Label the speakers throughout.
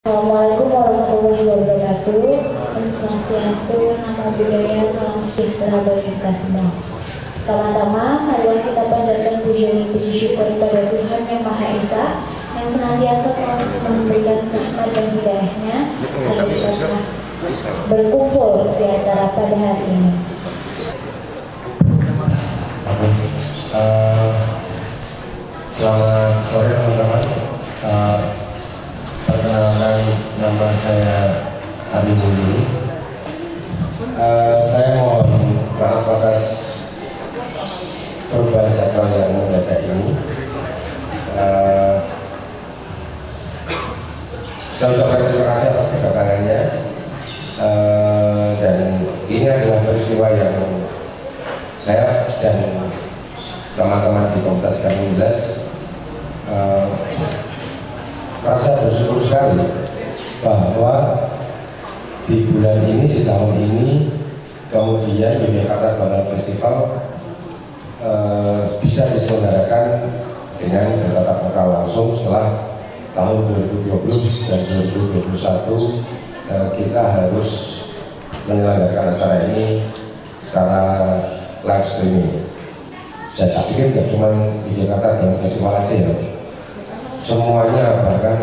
Speaker 1: Assalamualaikum warahmatullahi wabarakatuh. Om Swastiastu, Namo Buddhaya, Salam Sejahtera bagi kita semua. Pertama-tama, marilah kita panjatkan puji dan puji syukur kepada Tuhan Yang Maha Esa yang senantiasa memberikan nikmat dan hidayahnya agar kita telah berkumpul di acara pada hari ini.
Speaker 2: Selamat sore teman-teman. Perkenalkan, nama saya Abi Muli. Saya mohon maaf atas perubahan jadwal yang mendadak ini. Saya ucapkan terima kasih atas kedatangannya. Dan ini adalah peristiwa yang saya dan teman-teman di Komunitas K-19 rasa bersyukur sekali bahwa di bulan ini, di tahun ini, kemudian Yogyakarta Bandar Festival bisa diselenggarakan dengan bertatap muka langsung setelah tahun 2020 dan 2021 kita harus menyelenggarakan acara ini secara live streaming. Dan saya pikir tidak cuma di Jakarta Bandar Festival aja ya, semuanya, bahkan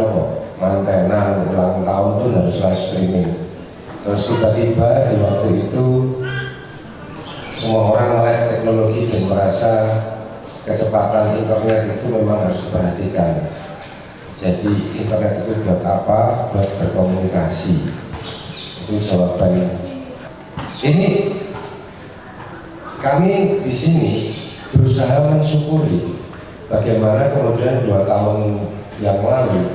Speaker 2: mantenan ulang tahun pun harus live streaming. Terus tiba-tiba di waktu itu semua orang melek teknologi dan merasa kecepatan internet itu memang harus diperhatikan. Jadi internet itu buat apa? Buat berkomunikasi. Itu jawabannya. Ini kami di sini berusaha mensyukuri bagaimana kemudian 2 tahun yang lalu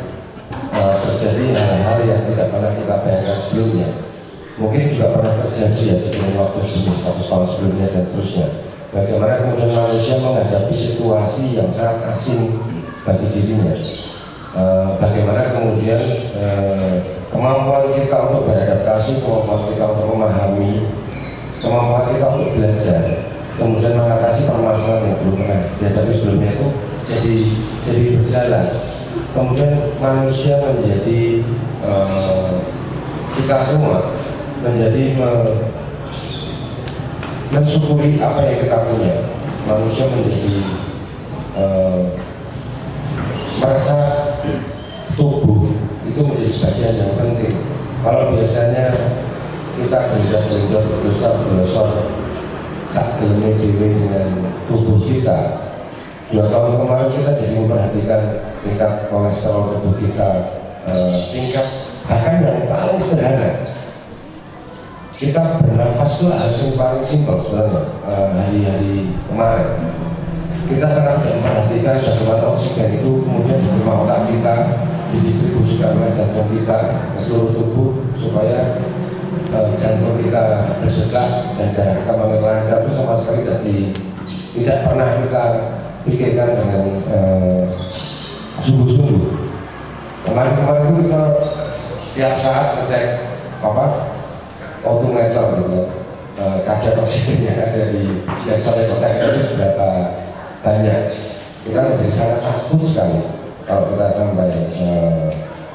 Speaker 2: terjadi hal-hal yang tidak pernah kita bayangkan sebelumnya. Mungkin juga pernah terjadi ya di waktu sebelum 100 tahun sebelumnya dan seterusnya. Bagaimana kemudian manusia menghadapi situasi yang sangat asing bagi dirinya. Bagaimana kemudian kemampuan kita untuk beradaptasi, kemampuan kita untuk memahami, kemampuan kita untuk belajar, kemudian mengatasi permasalahan yang belum pernah dihadapi sebelumnya itu jadi berjalan. Kemudian manusia menjadi kita semua menjadi mensyukuri apa yang kita punya. Manusia menjadi merasa tubuh itu menjadi bagian yang penting. Kalau biasanya kita berdosa berdosa sak geleme dhewe dengan tubuh kita. 2 tahun kemarin kita jadi memperhatikan tingkat kolesterol tubuh kita, tingkat bahkan yang paling sederhana. Kita bernafas itu hal yang paling simpel sebenarnya. Hari-hari kemarin kita sangat tidak memperhatikan bagaimana oksigen itu kemudian diterima otak kita, didistribusikan oleh jantung kita ke seluruh tubuh supaya jantung kita berdetak dan darah kita mengalir lancar. Itu sama sekali tidak pernah kita pikirkan dengan sungguh-sungguh. Kemarin itu kita tiap saat ngecek odometer gitu, kadar oksigen yang ada di sampai kota itu berapa banyak. Kita menjadi sangat takut sekali kalau kita sampai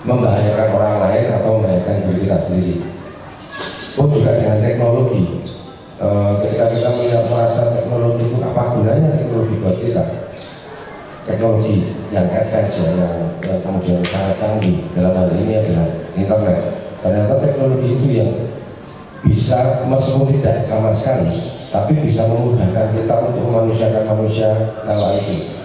Speaker 2: membahayakan orang lain atau membahayakan diri kita sendiri. Pun juga dengan teknologi, ketika kita melihat merasa teknologi itu apa gunanya teknologi buat kita, teknologi yang advance yang kemudian sangat canggih dalam hal ini adalah internet. Ternyata teknologi itu yang bisa meskipun tidak sama sekali, tapi bisa memudahkan kita untuk memanusiakan manusia kala itu.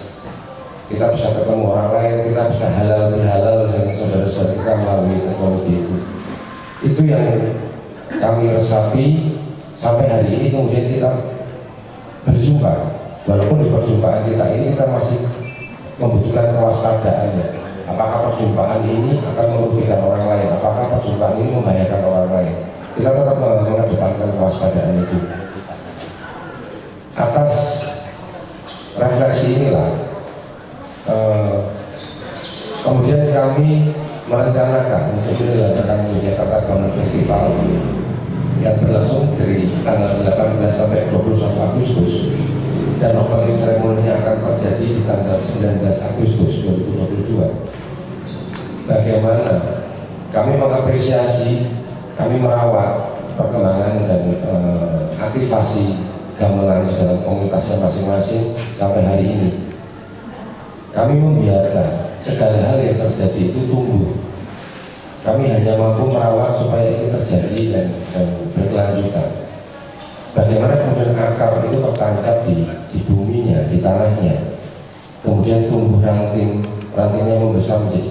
Speaker 2: Kita bisa ketemu orang lain, kita bisa halal bihalal dengan saudara-saudara kita melalui teknologi itu. Itu yang kami resapi sampai hari ini. Kemudian kita berjumpa, walaupun di perjumpaan kita ini kita masih membutuhkan kewaspadaannya. Apakah perjumpaan ini akan merugikan orang lain? Apakah perjumpaan ini membahayakan orang lain? Kita tetap mengedepankan kewaspadaan itu. Atas refleksi inilah kemudian kami merencanakan untuk menyelenggarakan Yogyakarta Bandar Festival yang berlangsung dari tanggal 18 sampai 21 Agustus dan opening seremoninya akan terjadi di tanggal 19 Agustus 2022. Bagaimana kami mengapresiasi, kami merawat perkembangan dan aktivasi gamelan di dalam komunitasnya masing-masing sampai hari ini. Kami membiarkan segala hal yang terjadi itu tumbuh. Kami hanya mampu merawat supaya itu terjadi dan berkelanjutan. Bagaimana kemudian akar itu tertancap di buminya, di tanahnya, kemudian tumbuh rantingnya membesar menjadi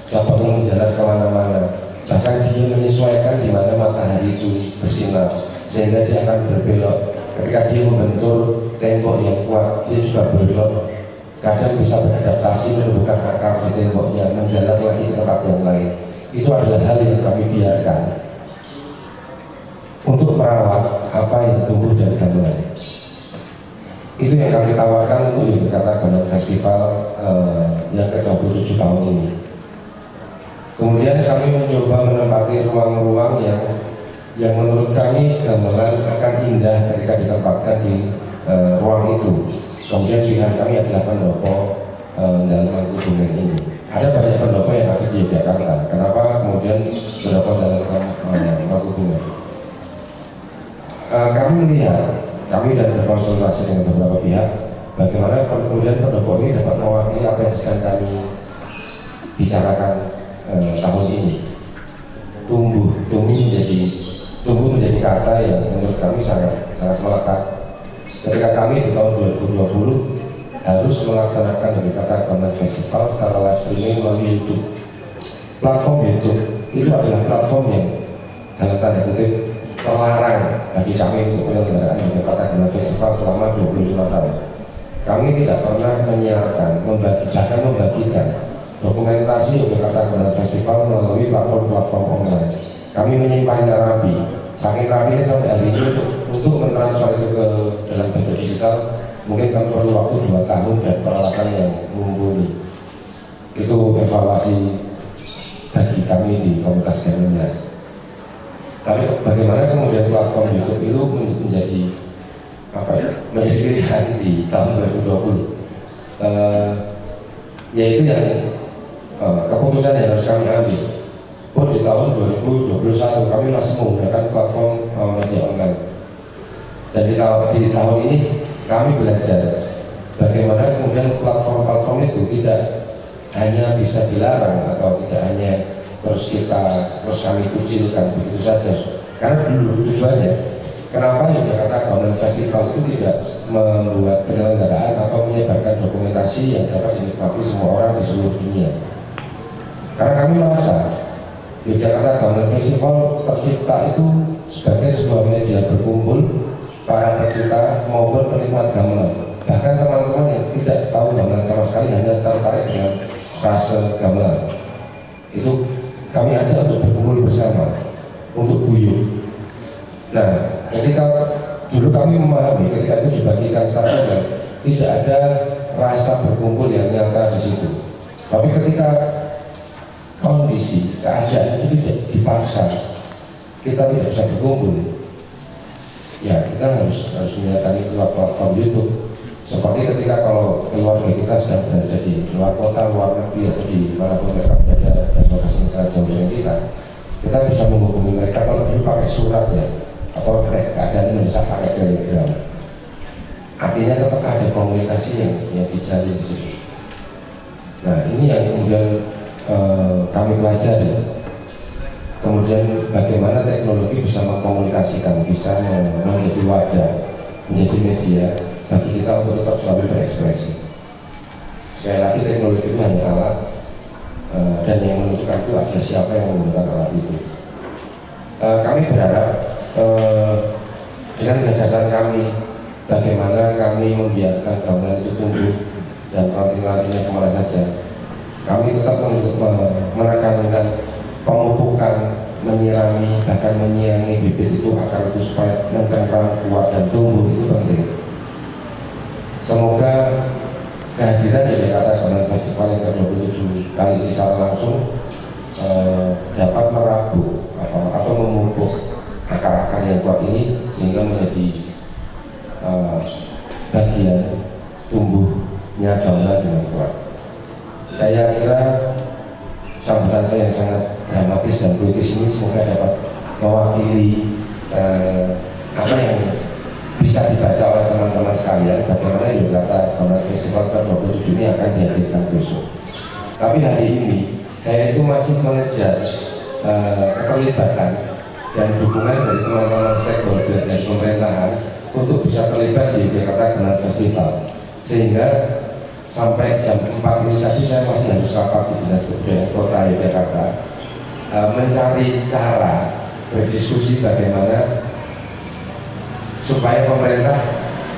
Speaker 2: cabangnya menjalar kemana-mana, bahkan dia menyesuaikan di mana matahari itu bersinar, sehingga dia akan berbelok. Ketika dia membentur tembok yang kuat, dia juga berbelok. Kadang bisa beradaptasi, menumbuhkan akar di temboknya, menjalar lagi ke tempat yang lain. Itu adalah hal yang kami biarkan untuk merawat apa yang tumbuh dari gamelan. Itu yang kami tawarkan untuk Yogyakarta Gamelan Festival yang ke-27 tahun ini. Kemudian kami mencoba menempati ruang-ruang yang menurut kami gamelan akan indah ketika ditempatkan di ruang itu. Kemudian pilihan kami adalah pendopo dalam Mangkubumen ini. Ada banyak pendopo yang ada di Yogyakarta. Kenapa kemudian pendopo dalam Mangkubumen? Kami melihat, kami dan berkonsultasi dengan beberapa pihak, bagaimana kemudian pendopo ini dapat mewakili apa yang sedang kami bicarakan tahun ini. Tumbuh menjadi kata yang menurut kami sangat melekat. Ketika kami di tahun 2020 harus melaksanakan Yogyakarta Gamelan Festival secara live streaming melalui YouTube. Platform YouTube itu adalah platform yang dalam tanda kutip terlarang bagi kami untuk penyelenggaraan Yogyakarta Gamelan Festival selama 25 tahun. Kami tidak pernah menyiarkan, bahkan membagikan dokumentasi Yogyakarta Gamelan Festival melalui platform-platform online. Kami menyimpannya rapi, saking rapi ini sampai hari ini untuk mentransfer itu ke dalam bentuk digital mungkin kami perlu waktu 2 tahun dan peralatan yang mumpuni. Itu evaluasi bagi kami di komunitas gamelan. Tapi bagaimana kemudian platform YouTube itu menjadi menjadi pilihan di tahun 2020, yaitu yang keputusan yang harus kami ambil. Pun di tahun 2021 kami masih menggunakan platform media online. Dan di tahun ini kami belajar bagaimana kemudian platform-platform itu tidak hanya bisa dilarang atau tidak hanya terus kami kucilkan begitu saja. Karena dulu tujuannya, kenapa Yogyakarta Gamelan Festival itu tidak membuat penyelenggaraan atau menyebarkan dokumentasi yang dapat dinikmati semua orang di seluruh dunia. Karena kami merasa Yogyakarta Gamelan Festival tercipta itu sebagai sebuah media berkumpul para pecinta maupun penikmat gamelan. Bahkan teman-teman yang tidak tahu gamelan sama sekali hanya tertarik dengan rasa gamelan. Itu kami ajak untuk berkumpul bersama, untuk guyup. Nah, ketika dulu kami memahami ketika itu dibagikan secara online, tidak ada rasa berkumpul yang nyata di situ. Tapi ketika kondisi, keadaan itu tidak dipaksa, kita tidak bisa berkumpul. Ya, kita harus mendatangi platform YouTube. Seperti ketika kalau keluarga kita sedang berada di luar kota, luar negeri, atau di manapun mereka berada dan lokasinya sangat jauh dari kita bisa menghubungi mereka kalau dulu pakai surat ya, atau keadaan bisa pakai telegram. Artinya tetap ada komunikasi yang dijalin di situ. Nah, ini yang kemudian kami pelajari. Kemudian bagaimana teknologi bisa mengkomunikasikan, bisa menjadi wadah, menjadi media bagi kita untuk tetap selalu berekspresi. Sekali lagi teknologi itu hanya alat, dan yang menentukan itu adalah siapa yang menggunakan alat itu. Kami berharap dengan gagasan kami, bagaimana kami membiarkan gamelan itu tumbuh dan ranting-rantingnya kemana saja. Kami tetap menekankan pemupukan, menyirami, bahkan menyiangi bibit itu akar itu supaya mencengkram, kuat dan tumbuh, itu penting. Semoga kehadiran di Yogyakarta Gamelan Festival yang ke-27 kali ini secara langsung dapat merabu atau memupuk akar-akar yang kuat ini sehingga menjadi bagian tumbuhnya gamelan dengan kuat. Saya kira sambutan saya yang sangat dramatis dan puitis ini semoga dapat mewakili apa yang bisa dibaca oleh teman-teman sekalian, bagaimana Yogyakarta Gamelan Festival ke-27 ini akan dihadirkan besok. Tapi hari ini saya itu masih mengejar keterlibatan dan dukungan dari teman-teman stakeholder dari pemerintahan untuk bisa terlibat di Yogyakarta Gamelan Festival, sehingga sampai jam 4 ini tadi saya masih harus rapat di Dinas Kebudayaan Kota Yogyakarta mencari cara berdiskusi bagaimana supaya pemerintah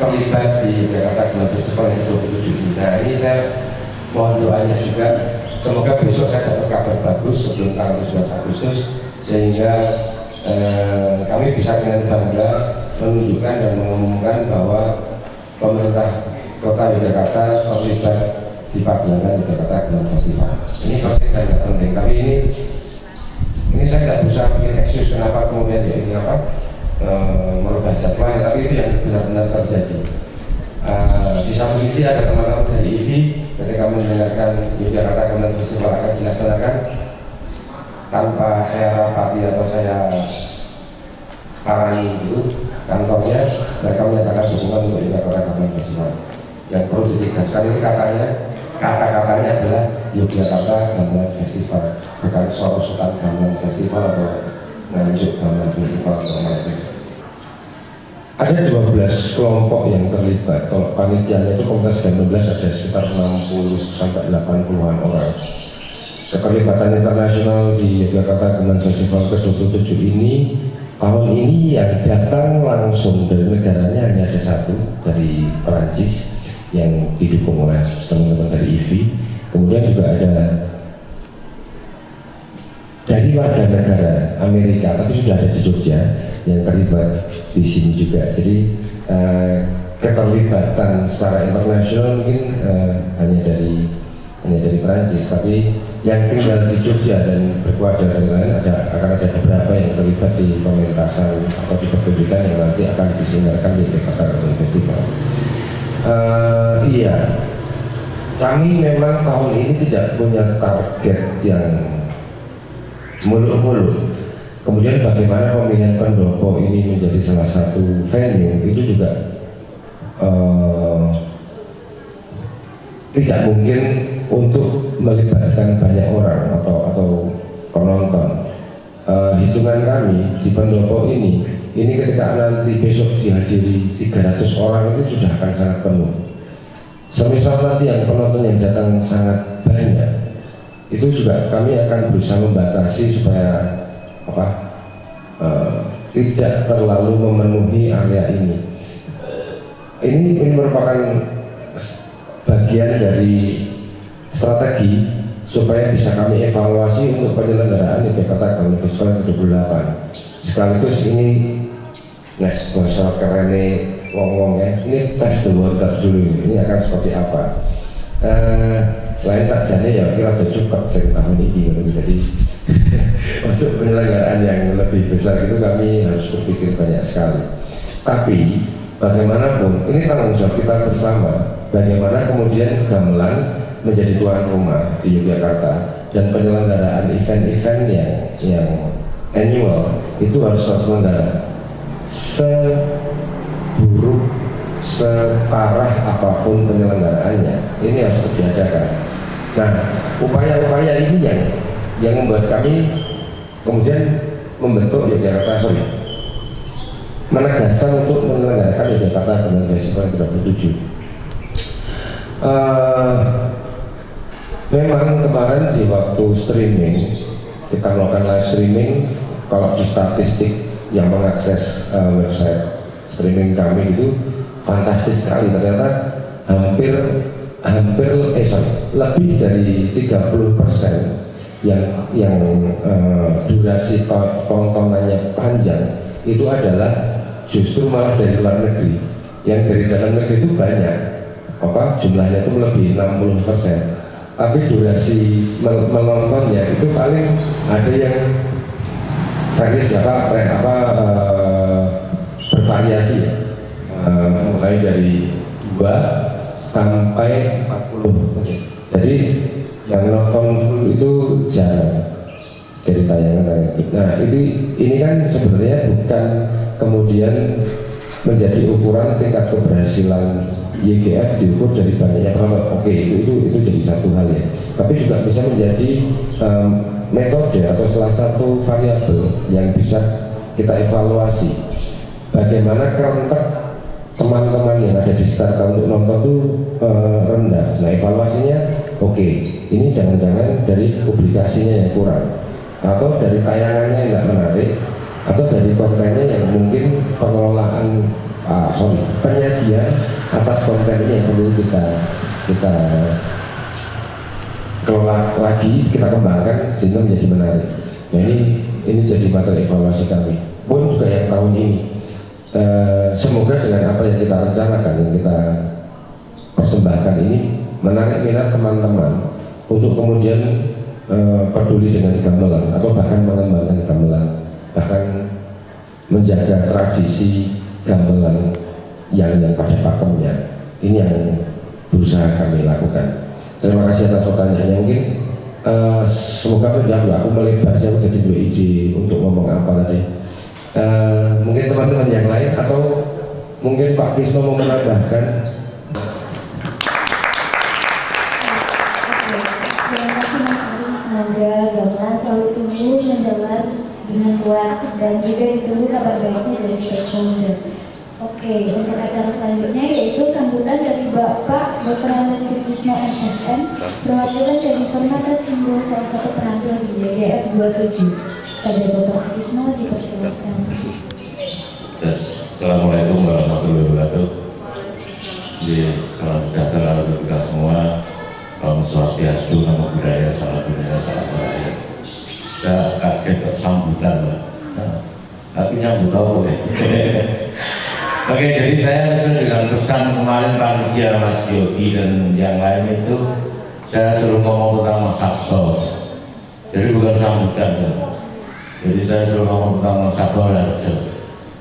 Speaker 2: terlibat di Yogyakarta Gamelan Festival yang ke-27 ini. Nah, ini saya mohon doanya juga, semoga besok saya dapat kabar bagus sebelum tanggal 17 Agustus, sehingga kami bisa dengan bangga menunjukkan dan mengumumkan bahwa pemerintah Kota Yogyakarta terlibat di pagelaran Yogyakarta Gamelan Festival. Ini penting dan tidak penting, tapi ini saya tidak bisa bikin excuse kenapa kemudian ya ini apa merubah jadwalnya, tapi itu yang benar-benar terjadi. Di satu sisi ada teman-teman dari IVI ketika mendengarkan Yogyakarta Gamelan Festival akan dilaksanakan tanpa saya rapati atau saya parani itu kantornya, mereka menyatakan dukungan untuk Yogyakarta Gamelan Festival. Yang perlu ditegaskan ini kata-katanya adalah Yogyakarta Gamelan Festival, bukan Sorosutan Gamelan Festival atau Nganjuk Gamelan Festival atau Festival. Ada 12 kelompok yang terlibat. Kalau panitianya itu Komunitas 19 ada sekitar 60 sampai 80-an orang. Keterlibatan internasional di Yogyakarta Gamelan Festival ke-27 ini, tahun ini yang datang langsung dari negaranya hanya ada satu, dari Perancis, yang didukung oleh teman-teman dari IVI. Kemudian juga ada dari warga negara Amerika, tapi sudah ada di Jogja yang terlibat di sini juga. Jadi keterlibatan secara internasional mungkin hanya dari Perancis, tapi yang tinggal di Jogja dan berkeluarga dari lain akan ada beberapa yang terlibat di pementasan atau di pertunjukan yang nanti akan diselenggarakan di Yogyakarta Gamelan Festival. Iya, kami memang tahun ini tidak punya target yang muluk-muluk. Kemudian bagaimana pemilihan pendopo ini menjadi salah satu venue itu juga tidak mungkin untuk melibatkan banyak orang atau penonton. Hitungan kami di pendopo ini ketika nanti besok dihadiri 300 orang itu sudah akan sangat penuh. Semisal nanti yang penonton yang datang sangat banyak, itu juga kami akan berusaha membatasi supaya tidak terlalu memenuhi area ini. Ini merupakan bagian dari strategi supaya bisa kami evaluasi untuk penyelenggaraan di Yogyakarta Gamelan Festival ke-28. Sekaligus ini bahasa kerennya ngomong ya, ini test the water dulu, ini akan seperti apa. Selain sajanya ya kira cukup tahun ini, jadi untuk penyelenggaraan yang lebih besar itu kami harus berpikir banyak sekali. Tapi bagaimanapun ini tanggung jawab kita bersama, bagaimana kemudian gamelan menjadi tuan rumah di Yogyakarta dan penyelenggaraan event-event yang annual itu harus terselenggara seburuk separah apapun penyelenggaraannya, ini harus diadakan. Nah, upaya-upaya ini yang membuat kami kemudian membentuk Yogyakarta, menegaskan untuk menyelenggarakan Yogyakarta Gamelan Festival ke-27. Memang kemarin di waktu streaming, kita melakukan live streaming, kalau di statistik yang mengakses website streaming kami itu fantastis sekali, ternyata lebih dari 30% yang durasi tontonannya panjang itu adalah justru malah dari luar negeri. Yang dari dalam negeri itu banyak, jumlahnya itu lebih 60%, tapi durasi menontonnya itu paling ada yang bervariasi ya, mulai dari 2 sampai 40. Jadi yang nonton full itu jarang. dari tayangan. Nah ini kan sebenarnya bukan kemudian menjadi ukuran tingkat keberhasilan YGF diukur dari banyaknya penonton. Oke, itu jadi satu hal ya. Tapi juga bisa menjadi metode atau salah satu variabel yang bisa kita evaluasi. Bagaimana kerentek teman-teman yang ada di sekitar untuk nonton itu rendah. Nah evaluasinya, oke, ini jangan-jangan dari publikasinya yang kurang, atau dari tayangannya yang tidak menarik, atau dari kontennya yang mungkin pengelolaan penyajian atas kontennya yang perlu kita kelola lagi, kita kembangkan sehingga menjadi menarik. Nah ini jadi materi evaluasi kami pun juga yang tahun ini. Semoga dengan apa yang kita rencanakan, yang kita persembahkan ini menarik minat teman-teman untuk kemudian peduli dengan gamelan atau bahkan mengembangkan gamelan, bahkan menjaga tradisi gamelan yang pada pakemnya. Ini yang berusaha kami lakukan. Terima kasih atas pertanyaannya. Mungkin semoga menjawab. Aku melebar, saya jadi dua ide untuk ngomong apa tadi. Mungkin teman-teman yang lain atau mungkin Pak Kisno mau menambahkan.
Speaker 1: Terima kasih Mas Ari, semoga gamelan selalu tumbuh menjalar dengan kuat dan juga ditunggu kabar baiknya dari stakeholder. Oke, untuk acara selanjutnya yaitu sambutan dari Bapak Dr. Andes Sutrisno MSN, perwakilan dari Permata Simbol salah satu penampil di YGF 27. Pada Bapak Sutrisno dipersilakan.
Speaker 3: Assalamualaikum warahmatullahi wabarakatuh. Salam sejahtera untuk kita semua. Om Swastiastu, Namo Buddhaya, salam budaya, salam budaya. Saya kaget kok sambutan, tapi nyambut apa ya? Oke, jadi saya sesuai dengan pesan kemarin panitia Mas Yogi dan yang lain itu, saya suruh ngomong tentang Mas Sabto. Jadi bukan sambutan, jadi saya suruh ngomong tentang Mas Sabto Harjo.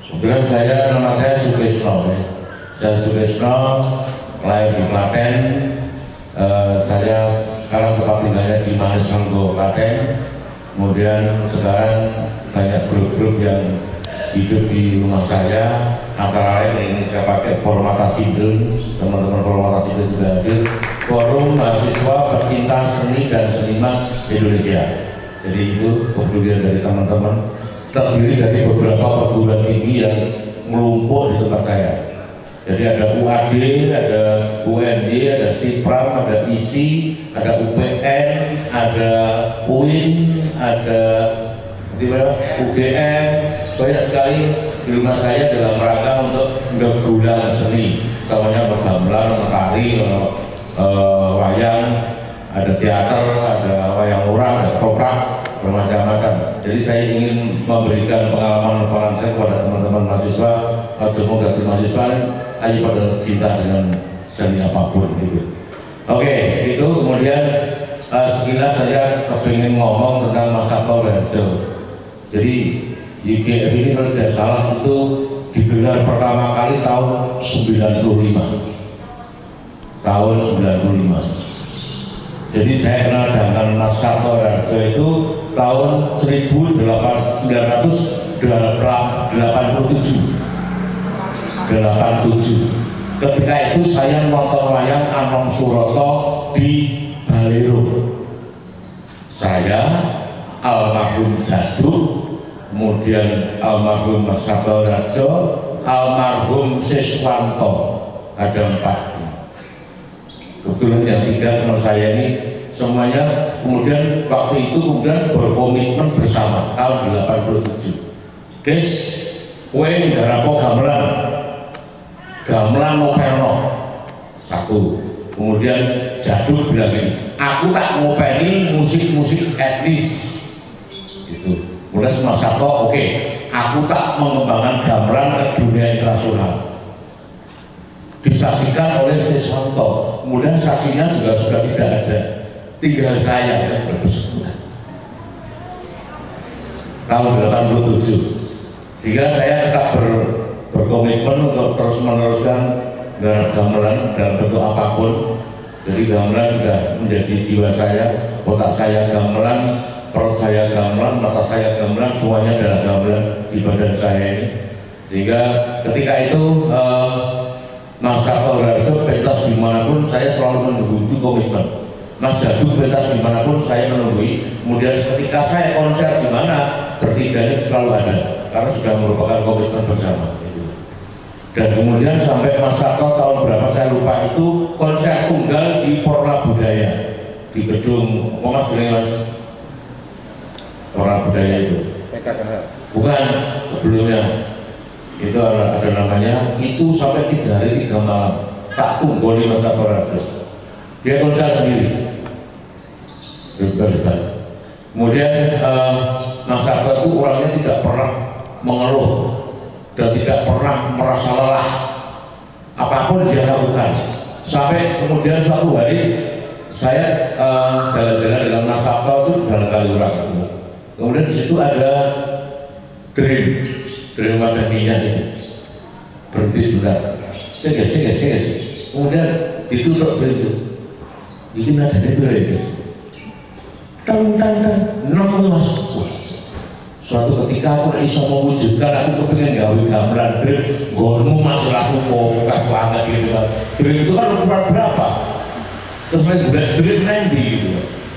Speaker 3: Kemudian nama saya Sutrisno, ya. Saya Sutrisno, lahir di Klaten. Saya sekarang tempat tinggalnya di Manis Renggo, Klaten. Kemudian sekarang banyak grup-grup yang hidup di rumah saya, antara lain ini saya pakai Permata Simbol, teman-teman Permata Simbol sudah hadir, Forum Mahasiswa Pecinta Seni dan Seniman Indonesia. Jadi itu kepedulian dari teman-teman, terdiri dari beberapa perguruan tinggi yang melumpuk di tempat saya. Jadi ada UAD, ada UNJ, ada STIPRAM, ada ISI, ada UPN, ada UIN, ada UGM, banyak sekali di rumah saya dalam rangka untuk menggabungkan seni, namanya gamelan, menari, wayang, ada teater, ada wayang orang, ada koprak, bermacam-macam. Jadi saya ingin memberikan pengalaman saya kepada teman-teman mahasiswa, semoga mahasiswa hanya pada cinta dengan seni apapun gitu. Oke, itu kemudian sekilas saya kepingin ngomong tentang Mas Sabto Harjo. Jadi YGF ini kalau tidak salah itu digelar pertama kali tahun 95. Tahun 95. Jadi saya kenal dengan Mas Sabto Harjo itu tahun 1987. Ketika itu saya nonton wayang Anom Suroto di Balero. Saya, almarhum Jaduk, kemudian almarhum Mas Sabto Harjo, almarhum Siswanto, ada 4. Kebetulan yang 3 teman saya ini semuanya kemudian waktu itu kemudian berkomitmen bersama tahun 87. Guys, kowe ngarapo gamelan ngopelno 1. Kemudian Jaduk bilang gini, aku tak ngopeni musik-musik etnis gitu. Kemudian Mas Sabto, oke, aku tak mengembangkan gamelan ke dunia internasional. Disaksikan oleh Siswanto, kemudian saksinya juga sudah tidak ada, tinggal saya yang berpersekutuan tahun 87. Sehingga saya tetap berkomitmen untuk terus meneruskan gamelan dalam bentuk apapun. Jadi gamelan sudah menjadi jiwa saya, otak saya gamelan, perut saya gamelan, mata saya gamelan, semuanya adalah gamelan di badan saya ini. Sehingga ketika itu Mas Sabto Harjo pentas dimanapun saya selalu menunggu komitmen. Mas Jaduk pentas dimanapun saya menunggui. Kemudian ketika saya konser di mana bertiga ini selalu ada karena sudah merupakan komitmen bersama. Dan kemudian sampai Mas Sabto tahun berapa saya lupa itu konser tunggal di Porla Budaya di gedung Mas Porla Budaya itu. Bukan sebelumnya. Itu ada namanya, itu sampai 3 hari 3 malam tak tunggoli Mas Sabto Harjo. Dia konser sendiri debat. Kemudian Mas Sabto itu orangnya tidak pernah mengeluh dan tidak pernah merasa lelah apapun dia lakukan. Sampai kemudian suatu hari saya jalan-jalan dengan Mas Sabto itu di Jalan Kaliurang. Kemudian di situ ada Dream ada minyak itu berhenti sebentar, seges. Kemudian ditutup itu, ini ada itu guys, tang, nemu Mas. Suatu ketika aku bisa mewujudkan, aku kepengen gawe gamelan Dream, gormu masuk aku mau banget gitu kan. Dream itu kan ukuran berapa? Terus saya buat Dream nanti gitu.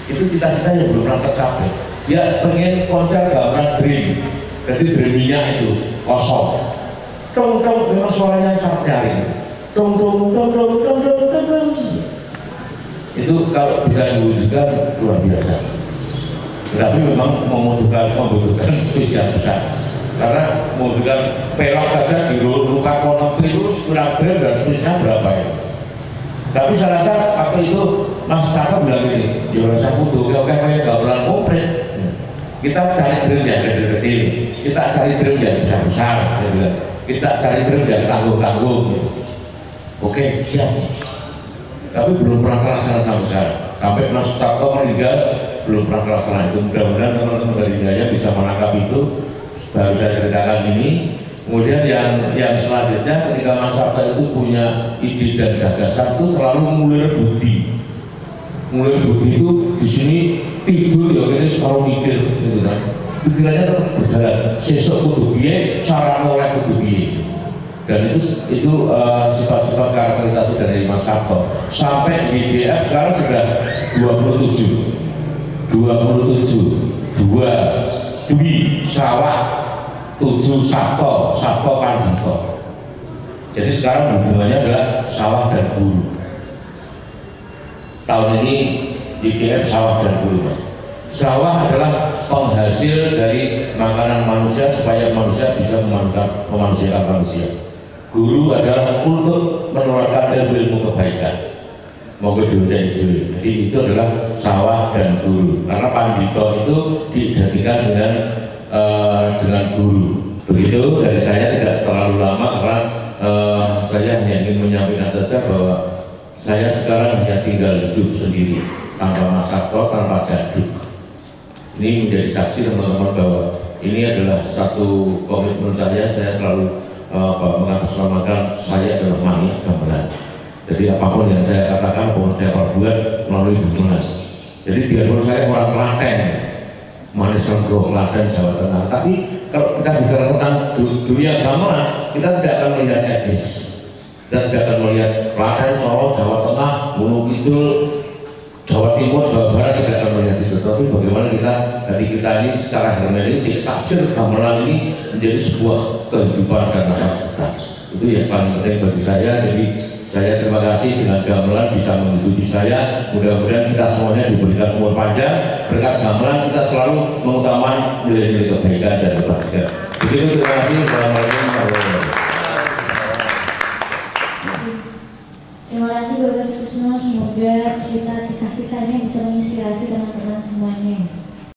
Speaker 3: Itu cita-citanya belum pernah tercapai. Dia pengen konser gamelan Dream. Jadi Dreaminya itu kosong. Dong memang suaranya sangat nyaring. Dong. Itu kalau bisa diwujudkan luar biasa. Tetapi memang membutuhkan spesial besar. Karena membutuhkan pelok saja di luka konopi itu kurang Dream dan spesialnya berapa ya? Tapi saya rasa waktu itu Mas Caka bilang ini, ya rasa butuh kayak gamelan komplit. Kita cari Dream yang kecil-kecil, kita cari Dream yang besar-besar, kita cari Dream yang tanggung-tanggung. Oke, siap. Tapi belum pernah terlaksana sampai sekarang. Sampai Mas Sabto meninggal belum pernah terlaksana itu. Mudah-mudahan teman-teman dari Hidayah bisa menangkap itu. Baru saya ceritakan ini. Kemudian yang selanjutnya ketika Mas Sabto itu punya ide dan gagasan itu selalu ngulir budi. Ngulir budi itu di sini tidur ya ini selalu mikir gitu kan. Pikirannya tetap berjalan. Sesok kudu piye, cara oleh kudu piye. Dan itu sifat-sifat karakterisasi dari Mas Sabto. Sampai IDF sekarang sudah 27 Dwi Sawah 7 Sabto Pandito. Jadi sekarang hubungannya adalah sawah dan guru. Tahun ini IDF sawah dan guru Mas. Sawah adalah penghasil dari makanan manusia supaya manusia bisa memanusiakan manusia. Guru adalah untuk menularkan ilmu kebaikan. Moga diucapkan dulu. Jadi itu adalah sawah dan guru. Karena Pandito itu diidentikan dengan guru. Begitu dari saya tidak terlalu lama karena saya hanya ingin menyampaikan saja bahwa saya sekarang hanya tinggal hidup sendiri tanpa Mas Sabto, tanpa Jaduk. Ini menjadi saksi teman-teman bahwa ini adalah satu komitmen saya selalu mengatasnamakan saya adalah mania gamelan. Jadi apapun yang saya katakan, apapun saya perbuat melalui gamelan. Jadi biarpun saya orang Klaten, Manis Lenggok, Klaten, Jawa Tengah, tapi kalau kita bicara tentang dunia gamelan, kita tidak akan melihat etnis. Kita tidak akan melihat Klaten, Solo, Jawa Tengah, Gunung Kidul, Jawa Timur, Jawa Barat, tidak akan melihat itu. Tapi bagaimana hati kita ini secara hermeneutik tafsir gamelan ini menjadi sebuah kehidupan dan nafas. Itu yang paling penting bagi saya. Jadi saya terima kasih dengan gamelan bisa menghidupi saya. Mudah-mudahan kita semuanya diberikan umur panjang. Berkat gamelan kita selalu mengutamakan nilai-nilai kebaikan dan kebajikan. Begitu, terima kasih.
Speaker 1: Terima kasih Bapak Sukusno, semoga cerita kisah-kisahnya bisa menginspirasi teman-teman semuanya.